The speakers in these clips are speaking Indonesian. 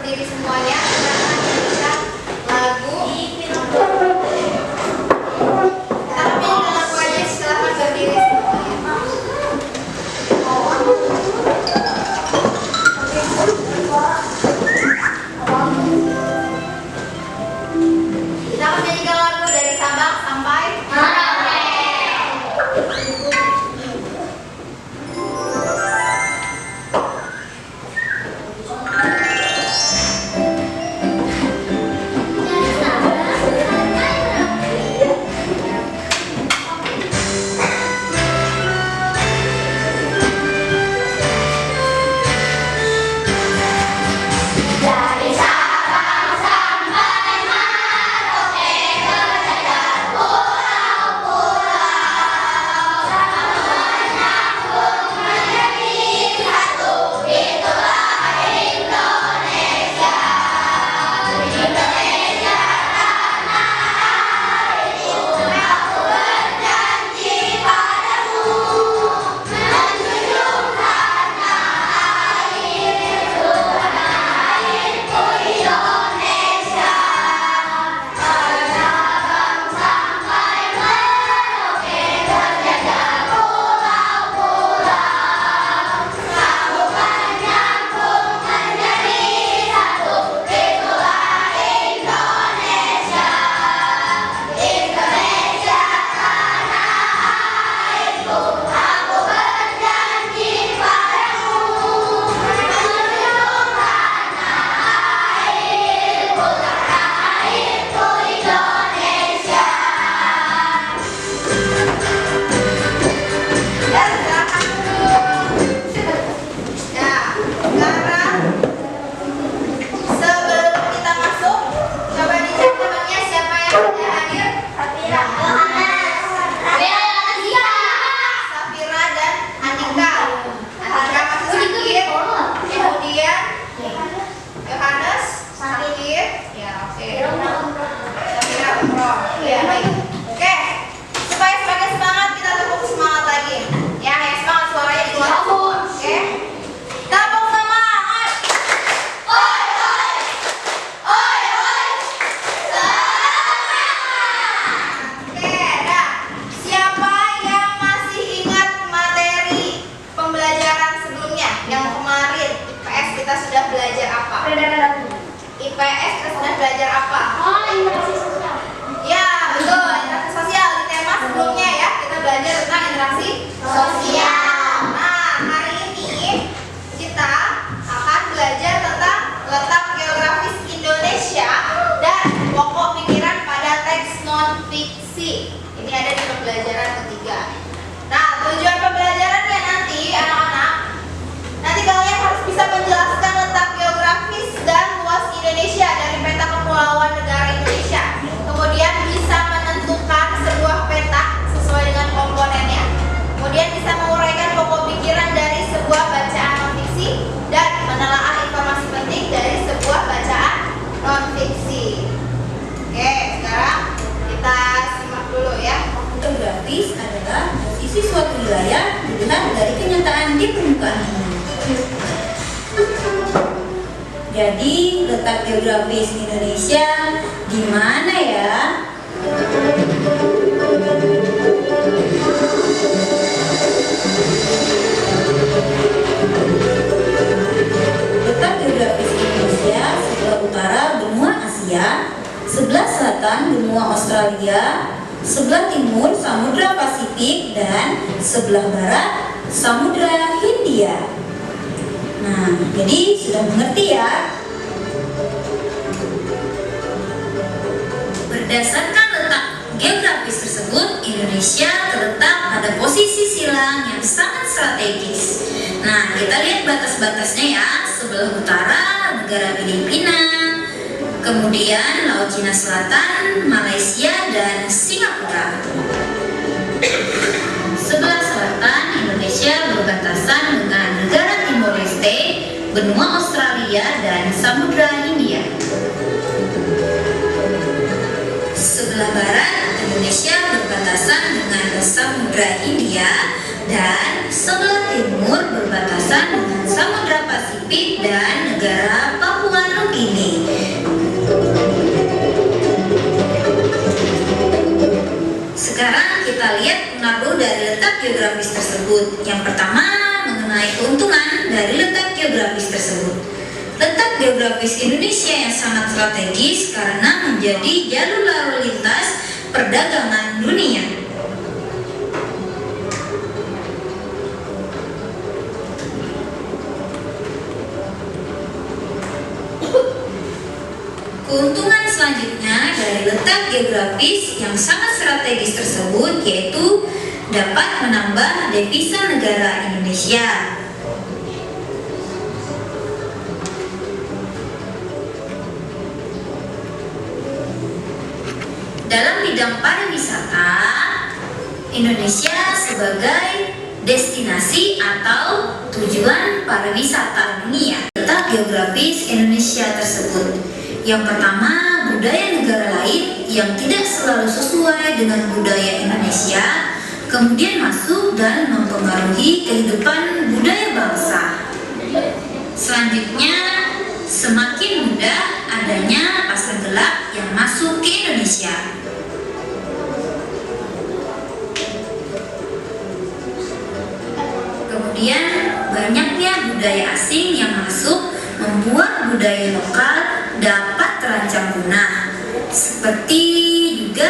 berdiri semuanya. Kita akan nyanyikan lagu. Kita akan nyanyikan lagu aja, silahkan berdiri semuanya. Kita akan nyanyikan lagu dari Sabang sampai Merauke. IPS kita sudah belajar apa? Oh, interaksi sosial. Ya, betul, interaksi sosial. Di tema sebelumnya ya, kita belajar tentang interaksi sosial. Nah, hari ini kita akan belajar tentang letak geografis Indonesia dan pokok pikiran pada teks non-fiksi. Ini ada di pembelajaran ketiga. Nah, tujuan pembelajarannya nanti anak-anak, nanti kalian harus bisa menjelaskan letak geografis dan luas Indonesia dari peta kepulauan negara Indonesia. Kemudian bisa menentukan sebuah peta sesuai dengan komponennya. Kemudian bisa menguraikan pokok pikiran dari sebuah bacaan non-fiksi dan menelaah informasi penting dari sebuah bacaan non-fiksi. Oke, sekarang kita simak dulu ya. Geografis adalah posisi suatu wilayah dilihat dari kenyataan di permukaan bumi. Jadi letak geografis Indonesia di mana ya? Letak geografis Indonesia sebelah utara benua Asia, sebelah selatan benua Australia, sebelah timur Samudra Pasifik, dan sebelah barat Samudra Hindia. Nah, jadi sudah mengerti ya? Berdasarkan letak geografis tersebut, Indonesia terletak pada posisi silang yang sangat strategis. Nah, kita lihat batas-batasnya ya. Sebelah utara negara Filipina, kemudian Laut Cina Selatan, Malaysia, dan Singapura. Sebelah selatan Indonesia berbatasan dengan negara Timor Leste, benua Australia, dan Samudra Hindia. Sebelah barat Indonesia berbatasan dengan Samudra Hindia, dan sebelah timur berbatasan dengan Samudra Pasifik dan negara Papua Nugini. kita lihat pengaruh dari letak geografis tersebut. Yang pertama, mengenai keuntungan dari letak geografis tersebut. Letak geografis Indonesia yang sangat strategis karena menjadi jalur lalu lintas perdagangan dunia. Keuntungan selanjutnya dari letak geografis yang sangat strategis tersebut yaitu dapat menambah devisa negara Indonesia. Dalam bidang pariwisata, Indonesia sebagai destinasi atau tujuan pariwisata dunia. Letak geografis Indonesia tersebut. Yang pertama, budaya negara lain yang tidak selalu sesuai dengan budaya Indonesia kemudian masuk dan mempengaruhi kehidupan budaya bangsa. Selanjutnya, semakin mudah adanya pasar gelap yang masuk ke Indonesia. Kemudian, banyaknya budaya asing yang masuk membuat budaya lokal dapat terancam punah, seperti juga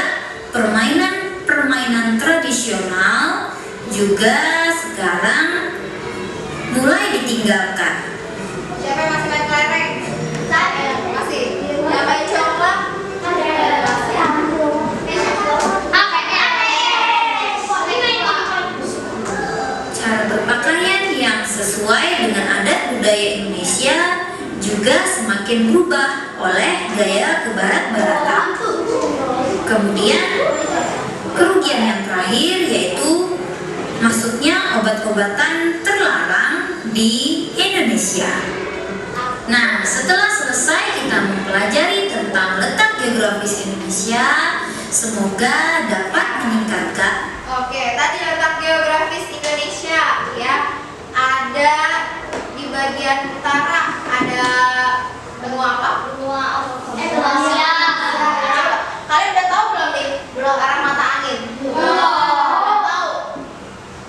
permainan tradisional juga sekarang mulai ditinggalkan. Siapa yang masih main kelereng? Saya. Masih. Yang main congklak? Cara berpakaian yang sesuai dengan adat budaya Indonesia juga semakin berubah oleh gaya kebarat-baratan. Kemudian kerugian yang terakhir yaitu masuknya obat-obatan terlarang di Indonesia. Nah, setelah selesai kita mempelajari tentang letak geografis Indonesia, semoga dapat meningkatkan. Oke, tadi letak geografis Indonesia ya. Ada di bagian utara ada benua apa? Benua Indonesia. Kalian udah tahu belum nih? Belum arah mata angin. Belum tahu.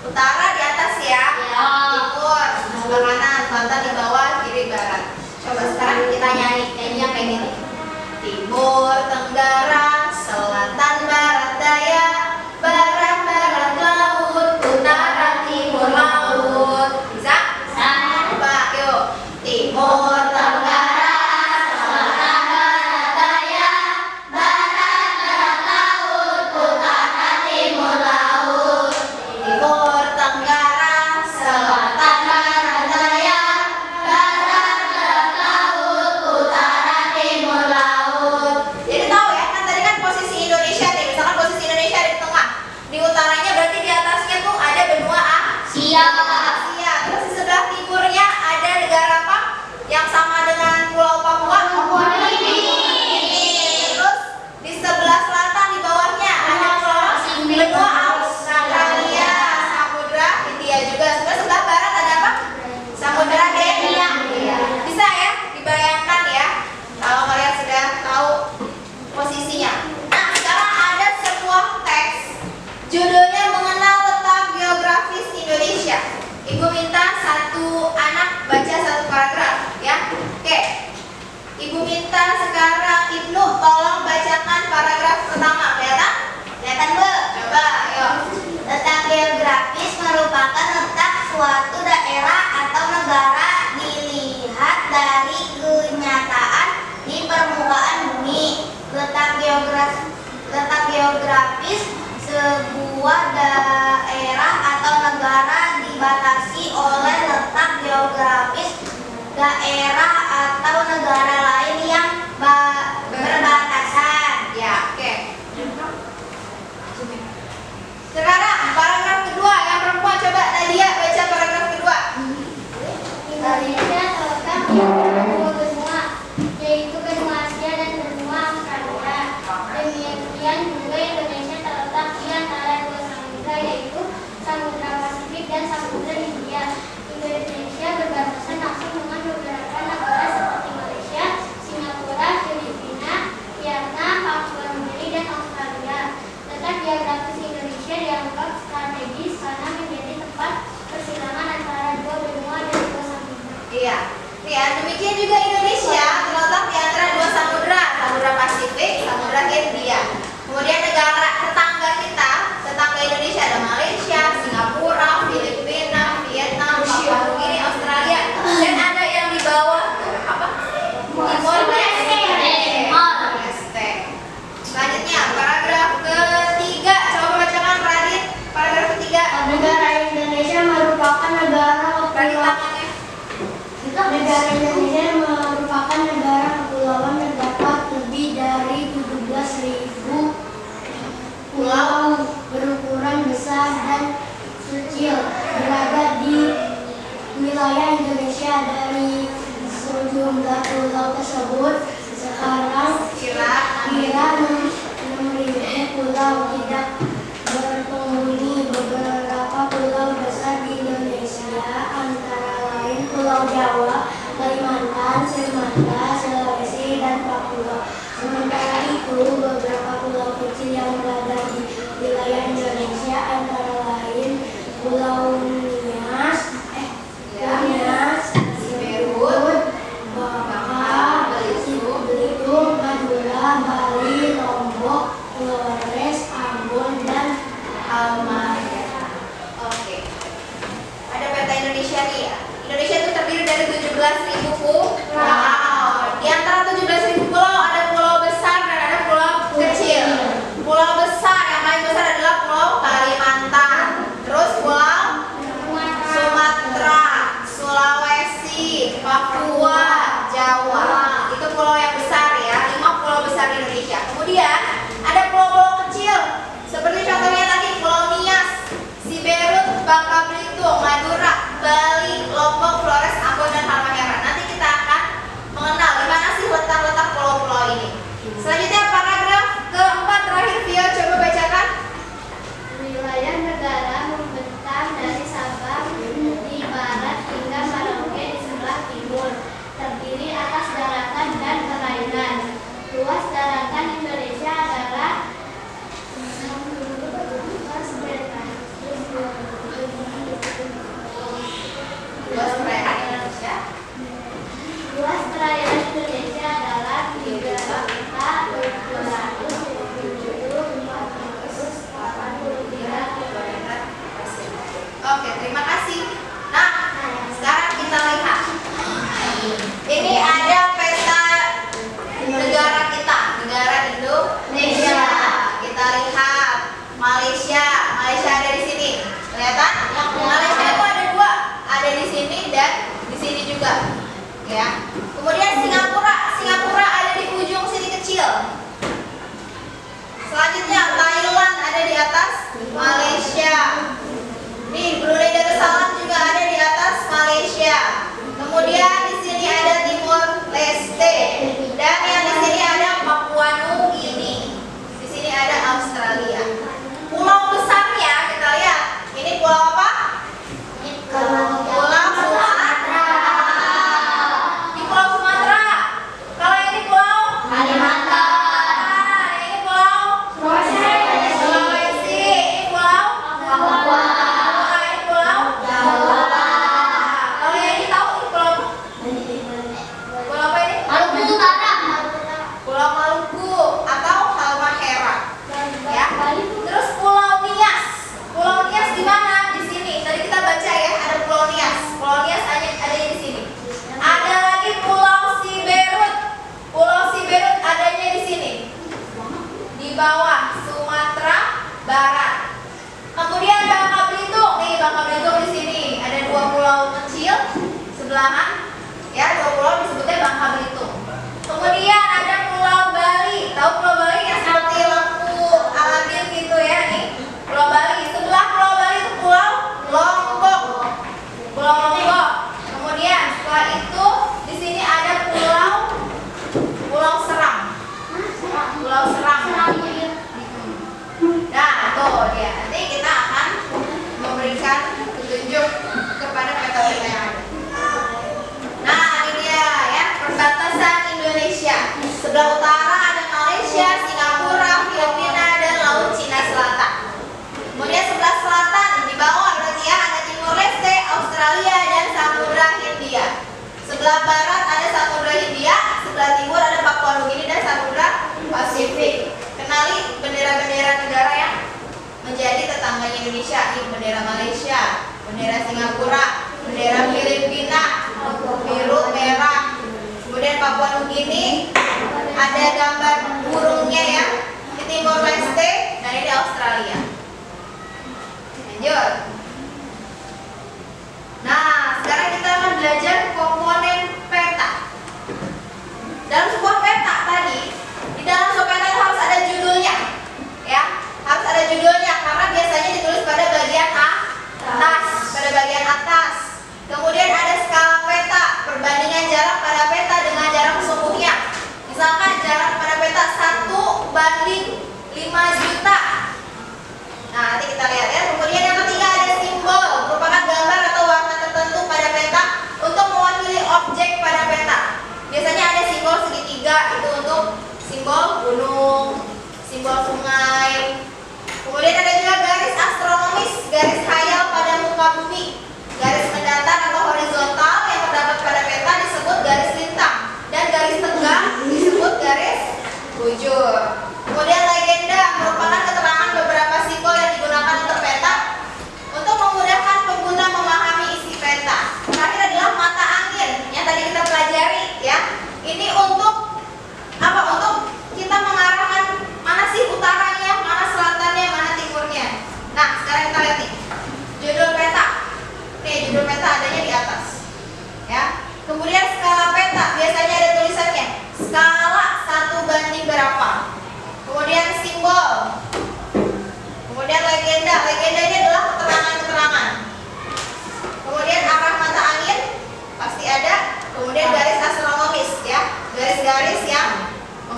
Utara di atas ya. Timur sebelah kanan, selatan di bawah, kiri barat. Coba sekarang kita nyanyi kayak gini. Timur, tenggara, selatan, barat, daya, barat, laut, utara, timur, laut. Bisa? Coba, yuk. Timur, tenggara, selatan, pulau tersebut sekarang kira 6.000 pulau tidak berpenghuni. Beberapa pulau besar di Indonesia antara lain Pulau Jawa, Kalimantan, Sumatera, Sulawesi, dan Papua. Sementara itu, beberapa pulau kecil yang berada di wilayah Indonesia antara lain Pulau Nias, Siberut, Bangka, Belitung, Madura, Bali, Lombok, Flores, Ambon, dan Halmahera. Oke. Ada peta Indonesia nih ya. Indonesia itu terdiri dari 17.000 pulau. Di antara 17.000 pulau ada pulau besar dan ada pulau kecil. Pulau besar yang paling besar adalah Pulau Kalimantan. Terus Pulau Sumatera, Sulawesi, Papua, Jawa. Itu pulau yang besar ya. 5 pulau besar di Indonesia. Kemudian ada pulau-pulau kecil. Seperti contohnya tadi Pulau Nias, Siberut, Bangka Belitung, Madura, Bali, Lombok, Flores, Ambon, dan Halmahera. Nanti kita akan mengenal di mana sih letak-letak pulau-pulau ini. Selanjutnya paragraf keempat terakhir, Vio coba bacakan. Wilayah negara membentang dari Sabang di barat hingga Merauke di sebelah timur, terdiri atas daratan dan perairan. Luas daratan Indonesia adalah Luas perairan Indonesia adalah 3.227.483 kilometer. Oke, terima kasih. Nah, sekarang kita lihat. Ini ada peta negara kita, negara Indonesia. Kita lihat Malaysia. Malaysia ada di sini. Kelihatan? Malaysia itu ada 2, ada di sini dan di sini juga. Ya. Kemudian Singapura ada di ujung sini kecil. Selanjutnya Thailand ada di atas Malaysia. Nih, Brunei Darussalam juga ada di atas Malaysia. Kemudian di sini ada Timor Leste dan yang di sini ada Papua Nugini. Di sini ada Australia. Pulau besarnya kita lihat. Ini pulau apa? Pulau Sumatera. Di Pulau Sumatera. Kalau ini pulau Kalimantan. Ini pulau Sulawesi. Ini pulau Papua. Ini pulau Jawa. Kalau yang ini tahu ini pulau apa ini? Maluku Utara. Pulau Maluku atau Halmahera. Ya. Terus Pulau Nias. Pulau Nias di mana? Di sini. Tadi kita baca ya, ada Pulau Nias. Pulau Nias ada di sini. Ada lagi Pulau Siberut. Pulau Siberut adanya di sini. Di bawah Sumatera Barat. Kemudian Bangka Belitung. Nih, Bangka Belitung di sini. Ada 2 pulau kecil sebelahan. Ya, 2 pulau disebutnya Bangka Belitung. Kemudian ada Pulau Bali. Tahu Pulau Bali yang seperti lampu Aladin gitu ya nih. Pulau Bali. Sebelah Pulau Bali itu Pulau Lombok. Pulau Lombok. Kemudian setelah itu di sini ada Pulau Seram. Pulau Seram. Nah, tuh dia. Nanti kita akan memberikan petunjuk kepada peta-peta yang ada. Nah, ini dia ya, perbatasan Indonesia. Sebelah utara ada Malaysia, Singapura, Filipina, dan Laut Cina Selatan. Kemudian sebelah selatan di bawah berarti ya ada Timor Leste, Australia, dan Samudra Hindia. Sebelah barat ada Samudra Hindia, sebelah timur ada Papua Nugini dan Samudra Pasifik. Kenali bendera-bendera negara yang menjadi tetangganya Indonesia. Ini bendera Malaysia, bendera Singapura, bendera Filipina, biru, merah. Kemudian Papua Nugini ada gambar burungnya ya. Di Timor Leste dan ini di Australia. Lanjut. Nah, sekarang kita akan belajar komponen peta. Dalam sebuah peta tadi, di dalam sebuah peta itu harus ada judulnya, ya, harus ada judulnya karena biasanya ditulis pada bagian atas, Kemudian ada skala peta, perbandingan jarak pada peta dengan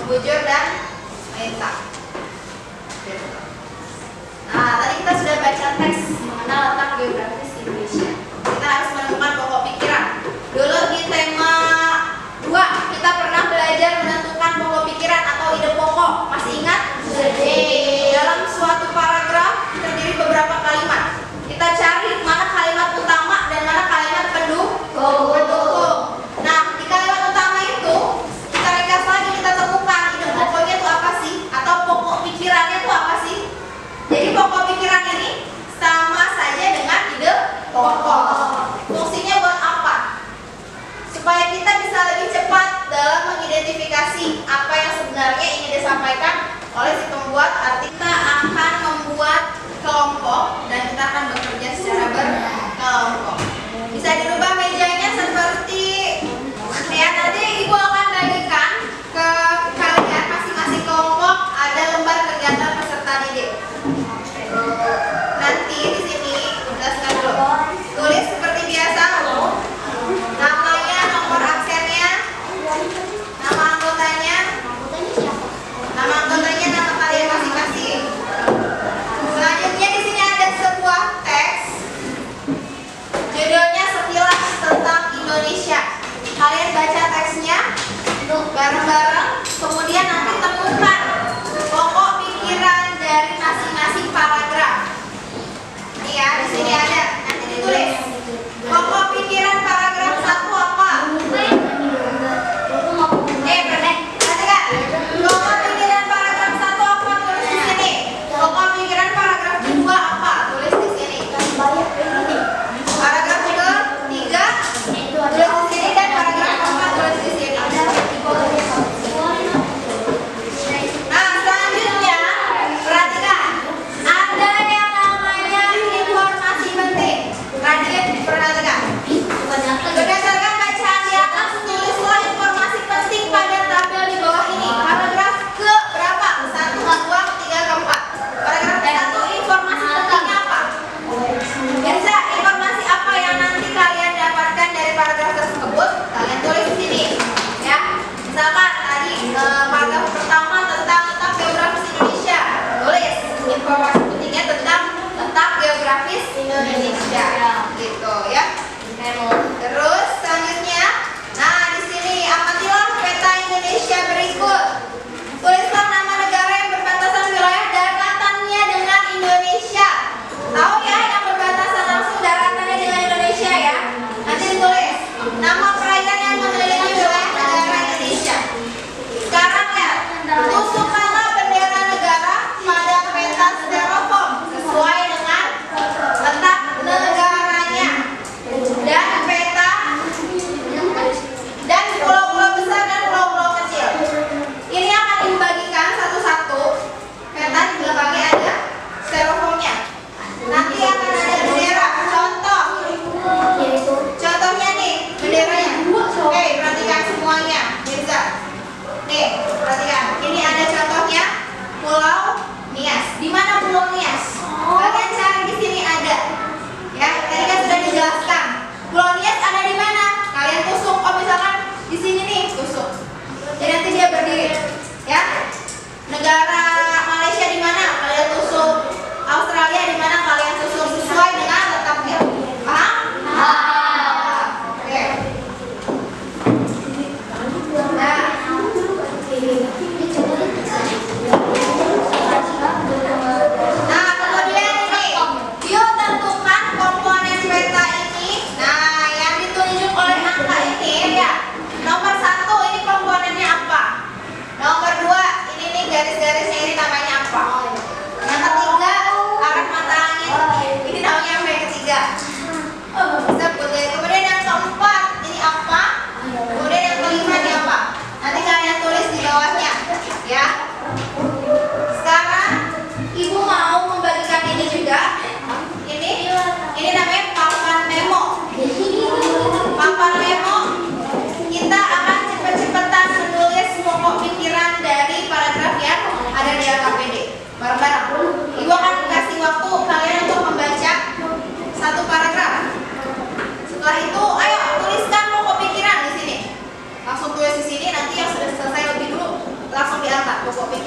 Bujur dan Maita. Nah, tadi kita sudah baca teks mengenal letak geografis Indonesia. Kita harus menemukan pokok pikiran. Dulu di tema 2 kita pernah belajar menentukan pokok pikiran atau ide pokok. Masih ingat? Dalam suatu paragraf terdiri beberapa kalimat. Kita cari mana kalimat utama dan mana kalimat pendukung. Nah, di kalimat utama itu kita ringkas lagi, kita temukan ide pokoknya itu apa sih? Atau pokok pikirannya itu apa sih? Jadi pokok pikiran ini sama saja dengan ide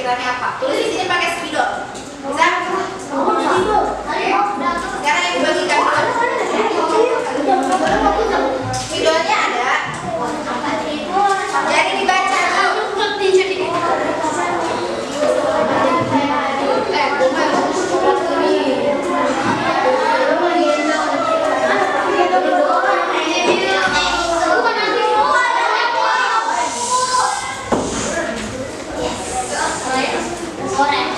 sekitarnya apa? Tulis di sini pakai spidol. Bisa? Sekarang yang dibagikan spidolnya ada. Jadi dibaca. Sore.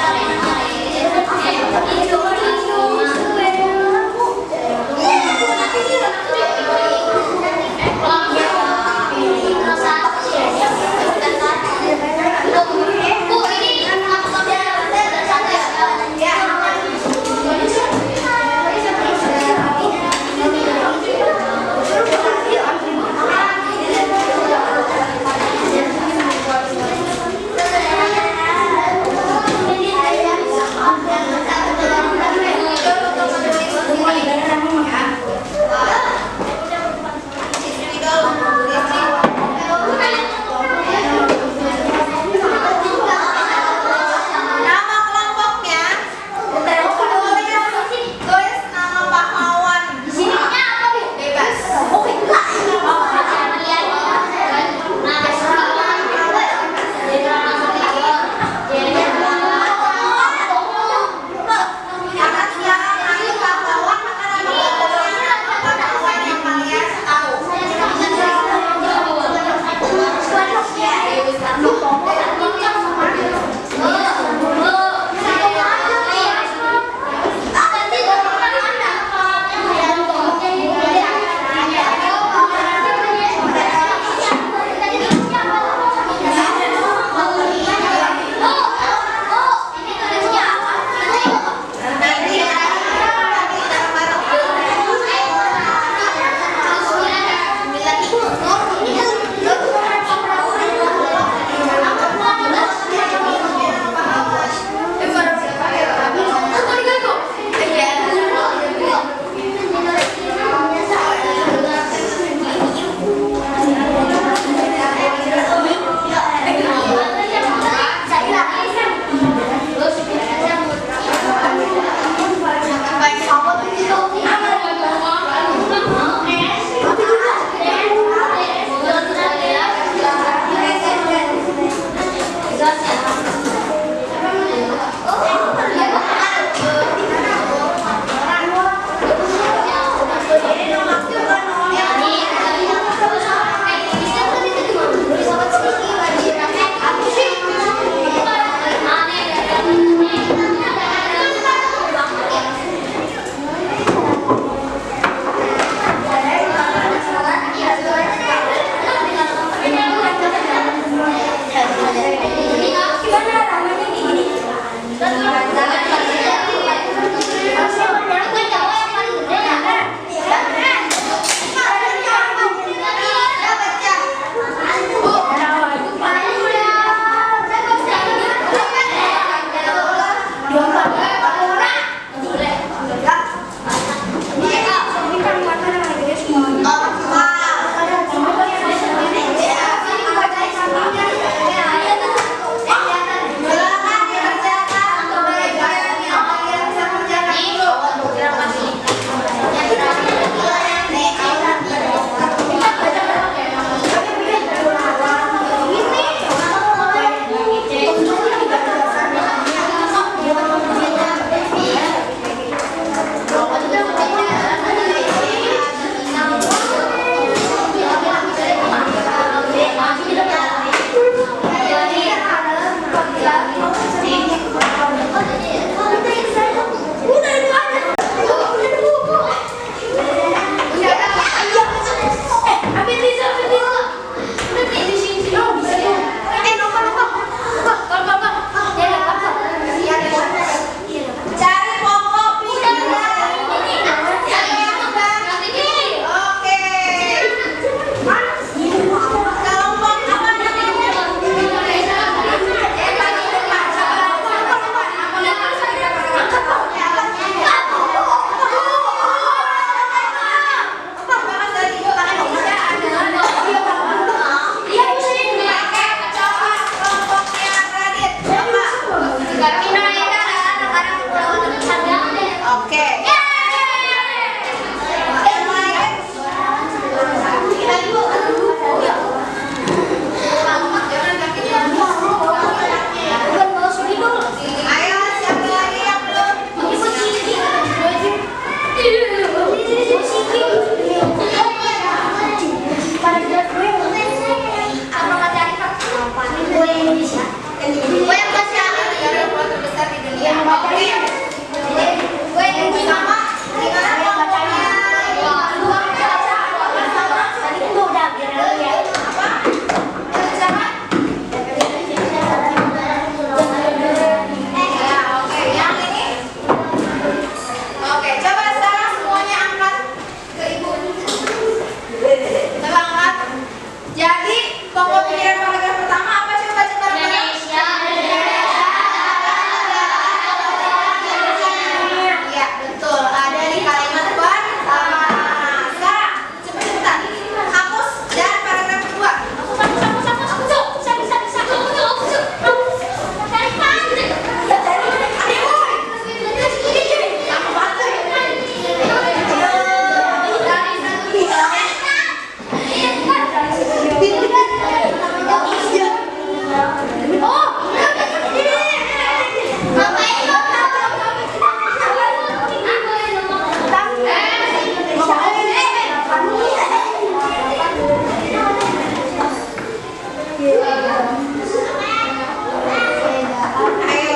Ayo,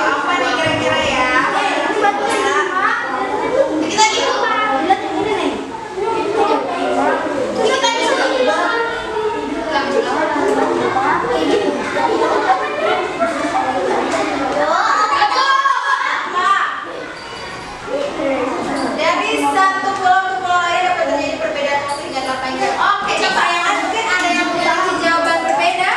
apa nih kira-kira ya? Dikit lagi. Dikit lagi. Dari satu pulau ke pulau lain dapat terjadi perbedaan waktu hingga 8 jam. Oke, coba yang lain mungkin ada yang memiliki jawaban berbeda?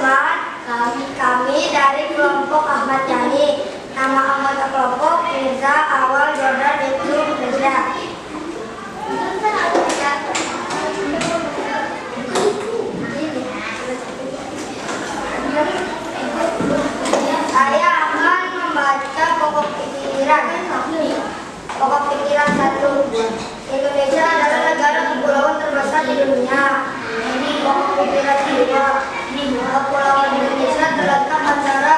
teman-teman, kami dari kelompok Ahmad Yani. Nama anggota kelompok Mirza Awal Jordan Ibnu Reza. Saya akan membaca pokok pikiran. Pokok pikiran 1. Indonesia adalah negara kepulauan terbesar di dunia. Pokok pikiran 2. Kepulauan Indonesia terletak antara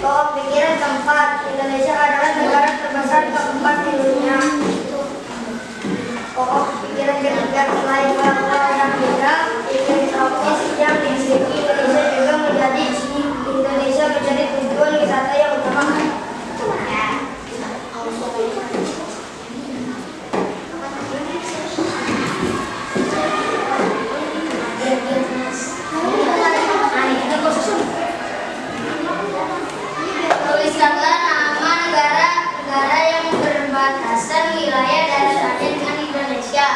pokok pikiran 4. Indonesia adalah negara terbesar keempat di dunia. Pokok pikiran 3. Selain pulau-pulau yang indah, iklim tropis yang dimiliki Indonesia juga menjadi tujuan wisata yang utama. Tuliskanlah nama negara yang berbatasan wilayah daratan dengan Indonesia.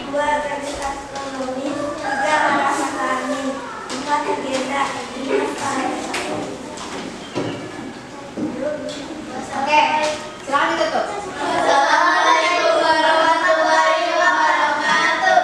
2 garis astronomi, 3 arah mata angin, 4 legenda, 5 bahasa. Oke, silakan ditutup. Assalamualaikum warahmatullahi wabarakatuh.